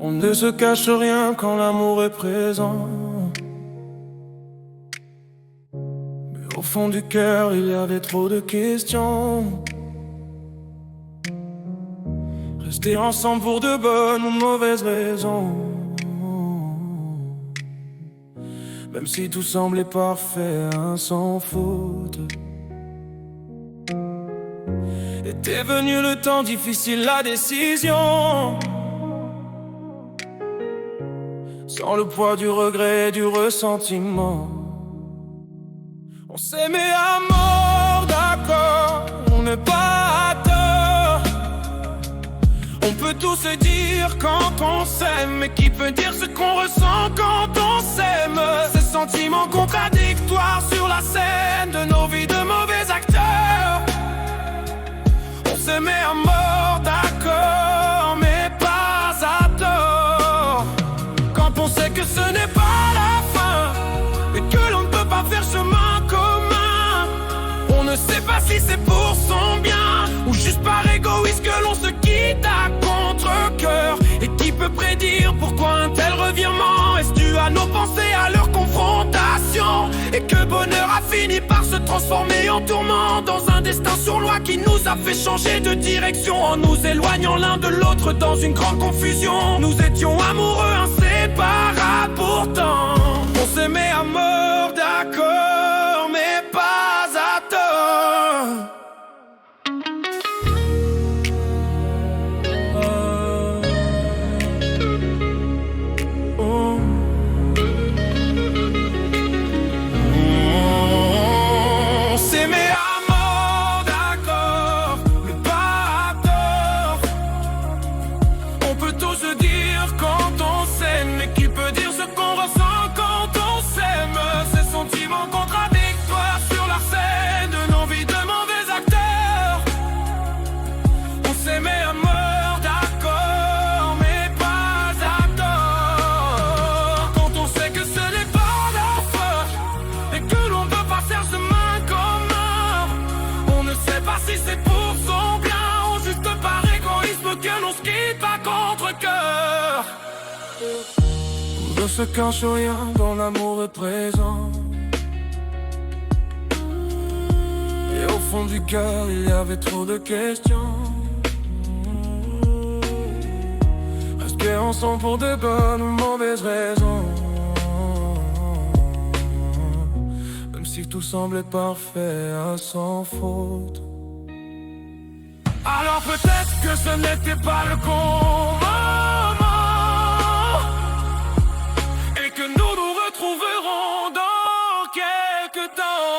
On ne se cache rien quand l'amour est présent. Mais au fond du cœur, il y avait trop de questions. Rester ensemble pour de bonnes ou mauvaises raisons. Même si tout semblait parfait, sans faute. Était venu le temps difficile, la décision. Sans le poids du regret et du ressentiment. On s'aimait à mort, d'accord, on n'est pas à tort. On peut tout se dire quand on s'aime, mais qui peut dire ce qu'on ressent quand on s'aime? Ces sentiments contradictoires sur la scène de nos vies de mauvais acteurs. On s'aimait à mort, d'accord, mais pas à tort. Quand on sait que ce n'est pas la fin et que l'on ne peut pas faire chemin commun, on ne sait pas si c'est pour son bien ou juste par égoïsme que l'on se quitte à contre-cœur. Et qui peut prédire pourquoi un tel revirement? Est-ce dû à nos pensées, à leur confrontation? Et que bonheur a fini par se transformer en tourment, dans un destin sournois qui nous a fait changer de direction, en nous éloignant l'un de l'autre dans une grande confusion. Nous étions amoureux, inséparables pourtant. On s'aimait à mort, d'accord, mais pas à tort. On s'aimait à mort, d'accord, mais pas à tort. On peut tout se dire quand on s'aime, mais qui peut dire ce qu'on ressent quand on s'aime? Ces sentiments contradictoires sur la scène de nos vies de mauvais acteurs. On s'aimait à mort, d'accord, mais pas à tort. Quand on sait que ce n'est pas la fin et que l'on peut pas faire chemin commun, on ne sait pas si c'est pour son bien ou juste par égoïsme que l'on se quitte à contre-cœur. On ne se cache rien quand l'amour est présent. Et au fond du cœur, il y avait trop de questions. Rester ensemble pour de bonnes ou mauvaises raisons. Même si tout semblait parfait, sans faute. Alors peut-être que ce n'était pas le moment, et que nous nous retrouverons dans quelques temps.